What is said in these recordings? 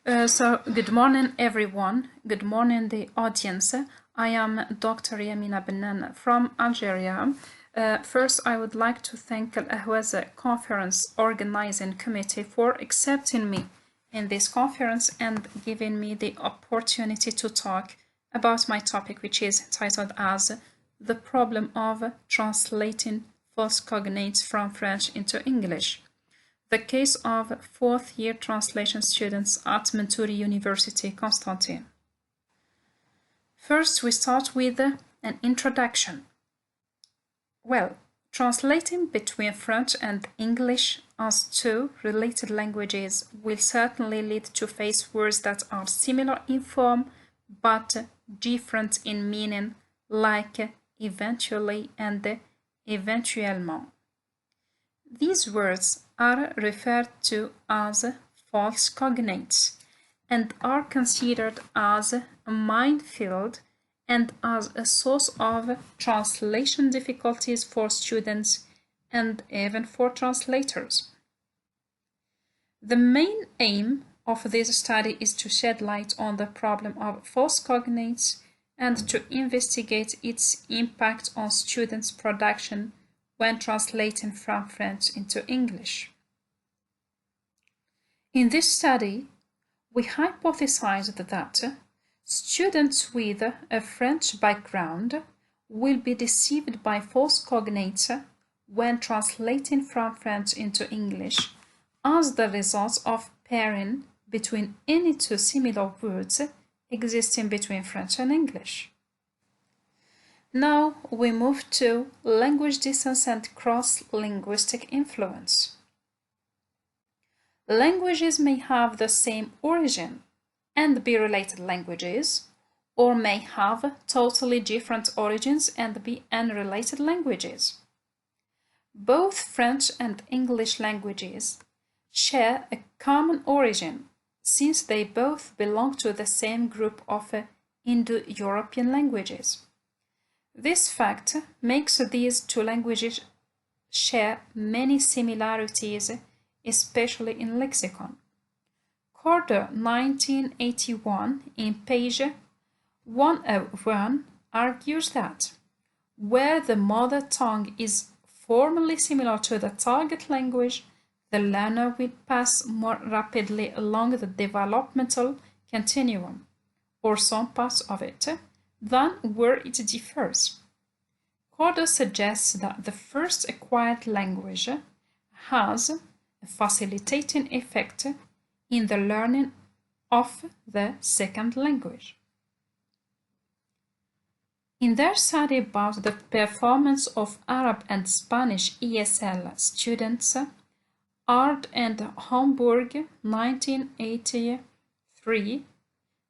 Good morning, everyone. Good morning, the audience. I am Dr. Yamina Bennane from Algeria. First, I would like to thank Ahwaz Conference Organizing Committee for accepting me in this conference and giving me the opportunity to talk about my topic, which is titled as The Problem of Translating False Cognates from French into English. The case of fourth-year translation students at Mentouri University, Constantine. First, we start with an introduction. Well, translating between French and English as two related languages will certainly lead to face words that are similar in form but different in meaning, like eventually and éventuellement. These words are referred to as false cognates and are considered as a minefield and as a source of translation difficulties for students and even for translators. The main aim of this study is to shed light on the problem of false cognates and to investigate its impact on students' production when translating from French into English. In this study, we hypothesized that students with a French background will be deceived by false cognates when translating from French into English as the result of pairing between any two similar words existing between French and English. Now we move to language distance and cross-linguistic influence. Languages may have the same origin and be related languages, or may have totally different origins and be unrelated languages. Both French and English languages share a common origin, since they both belong to the same group of Indo-European languages. This fact makes these two languages share many similarities, especially in lexicon. Corder 1981 in page 101 argues that where the mother tongue is formally similar to the target language, the learner will pass more rapidly along the developmental continuum, or some parts of it, than where it differs. Corder suggests that the first acquired language has a facilitating effect in the learning of the second language. In their study about the performance of Arab and Spanish ESL students, Ard and Homburg 1983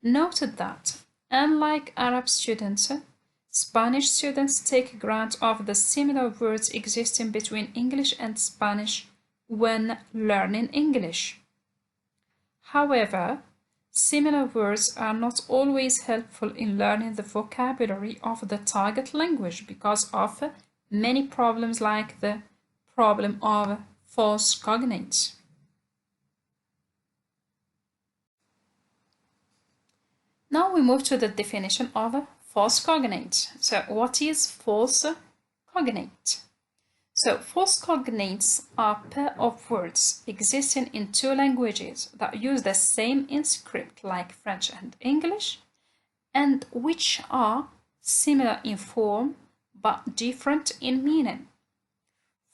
noted that, unlike Arab students, Spanish students take grant of the similar words existing between English and Spanish when learning English. However, similar words are not always helpful in learning the vocabulary of the target language because of many problems like the problem of false cognates. Now we move to the definition of false cognate. So what is false cognate? So false cognates are a pair of words existing in two languages that use the same inscript like French and English, and which are similar in form but different in meaning.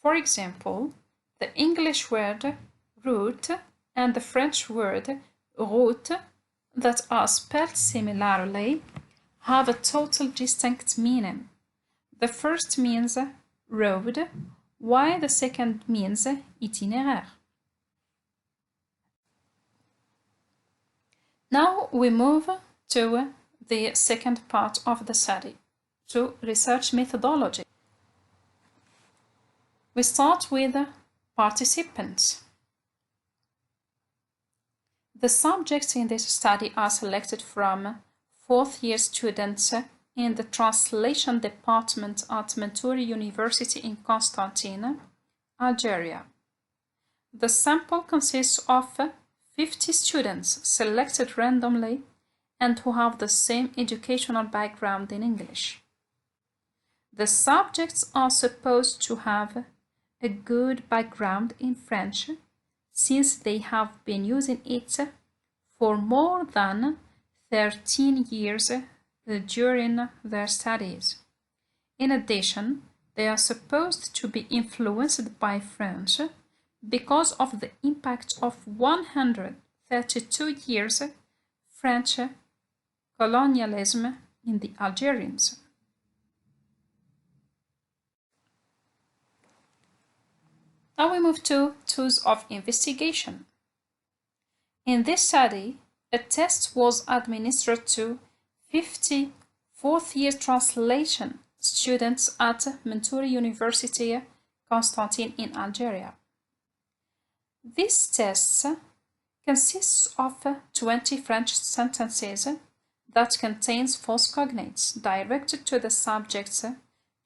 For example, the English word route and the French word route that are spelled similarly have a total distinct meaning. The first means road, while the second means itinéraire. Now we move to the second part of the study, to research methodology. We start with participants. The subjects in this study are selected from fourth-year students in the translation department at Mentouri University in Constantine, Algeria. The sample consists of 50 students selected randomly and who have the same educational background in English. The subjects are supposed to have a good background in French since they have been using it for more than 13 years during their studies. In addition, they are supposed to be influenced by French because of the impact of 132 years French colonialism in the Algerians. Now we move to tools of investigation. In this study, a test was administered to 50 fourth-year translation students at Mentouri University, Constantine-in-Algeria. This test consists of 20 French sentences that contains false cognates directed to the subjects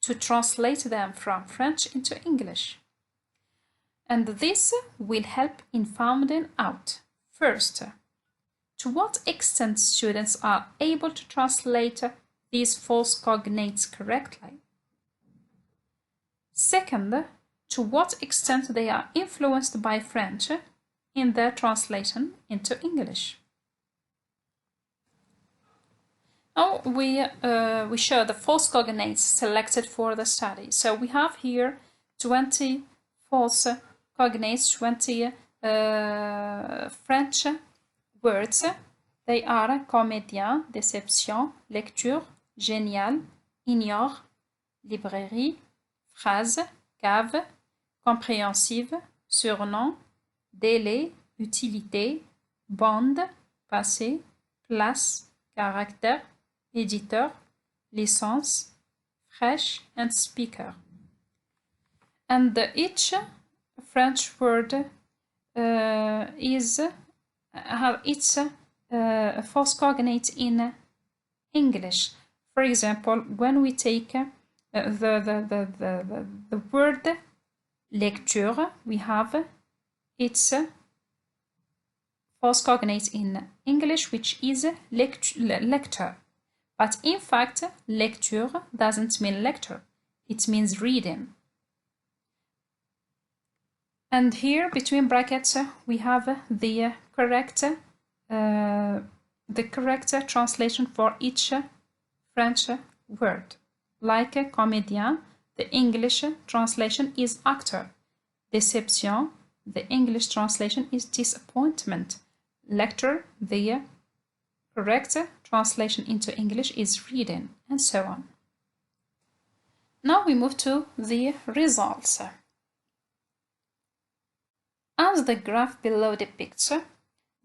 to translate them from French into English. And this will help in finding out, first, to what extent students are able to translate these false cognates correctly. Second, to what extent they are influenced by French in their translation into English. Now we show the false cognates selected for the study. So we have here 20 false cognates, 20 French words. They are comédien, déception, lecture, génial, ignore, librairie, phrase, cave, compréhensive, surnom, délai, utilité, bande, passé, place, caractère, éditeur, licence, fraîche, and speaker. And each French word have its false cognate in English. For example, when we take the word lecture, we have its false cognate in English, which is lecture. But in fact, lecture doesn't mean lecture. It means reading. And here, between brackets, we have the correct translation for each French word. Like comédien, the English translation is actor. Déception, the English translation is disappointment. Lecture, the correct translation into English is reading, and so on. Now we move to the results. As the graph below depicts,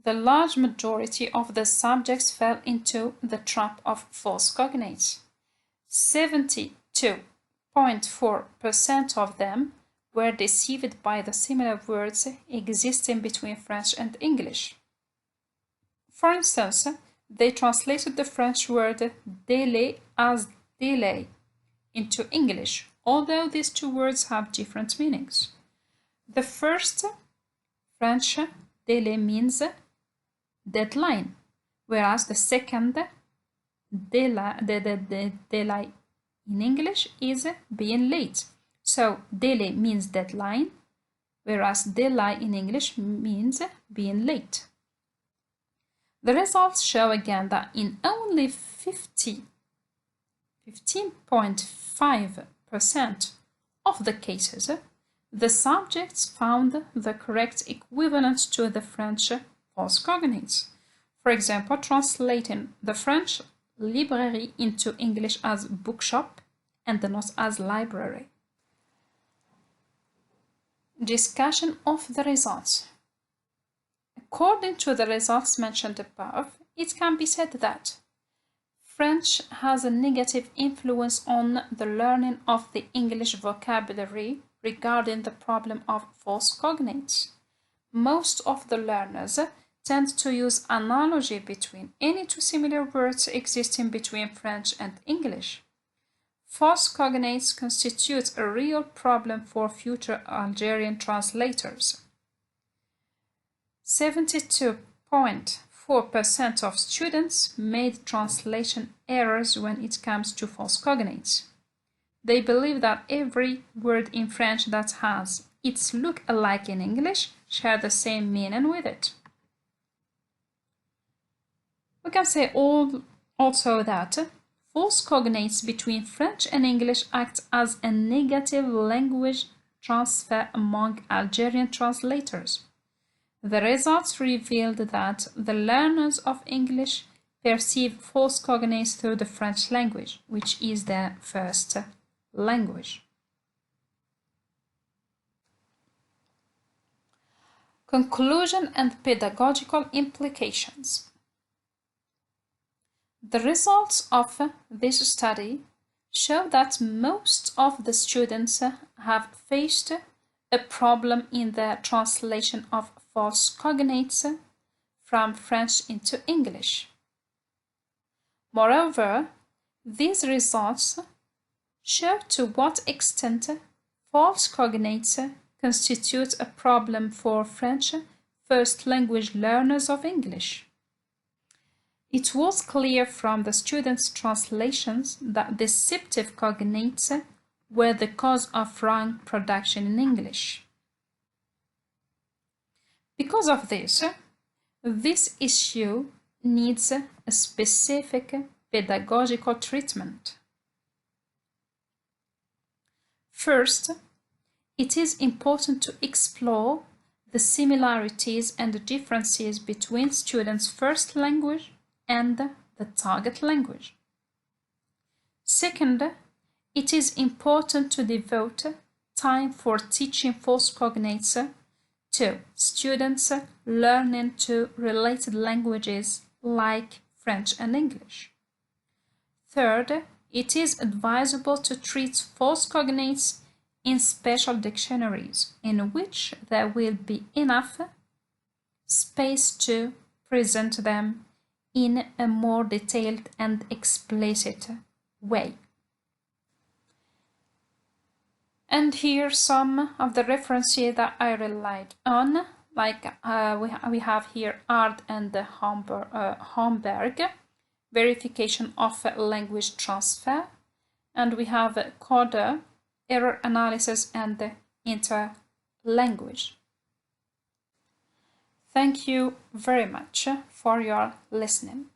the large majority of the subjects fell into the trap of false cognates. 72.4% of them were deceived by the similar words existing between French and English. For instance, they translated the French word délai as delay into English, although these two words have different meanings. The first French délai means deadline, whereas the second délai in English is being late. So délai means deadline, whereas délai in English means being late. The results show again that in only 15.5% of the cases, the subjects found the correct equivalent to the French false cognates. For example, translating the French librairie into English as bookshop and not as library. Discussion of the results. According to the results mentioned above, it can be said that French has a negative influence on the learning of the English vocabulary regarding the problem of false cognates. Most of the learners tend to use analogy between any two similar words existing between French and English. False cognates constitute a real problem for future Algerian translators. 72.4% of students made translation errors when it comes to false cognates. They believe that every word in French that has its look-alike in English share the same meaning with it. We can say also that false cognates between French and English act as a negative language transfer among Algerian translators. The results revealed that the learners of English perceive false cognates through the French language, which is their first language. Conclusion and pedagogical implications. The results of this study show that most of the students have faced a problem in the translation of false cognates from French into English. Moreover, these results show to what extent false cognates constitute a problem for French first language learners of English. It was clear from the students' translations that deceptive cognates were the cause of wrong production in English. Because of this issue needs a specific pedagogical treatment. First, it is important to explore the similarities and the differences between students' first language and the target language. Second, it is important to devote time for teaching false cognates to students learning two related languages like French and English. Third, it is advisable to treat false cognates in special dictionaries in which there will be enough space to present them in a more detailed and explicit way. And here some of the references that I relied on, like we have here Ard and Homberg, verification of language transfer, and we have Coder, error analysis and interlanguage. Thank you very much for your listening.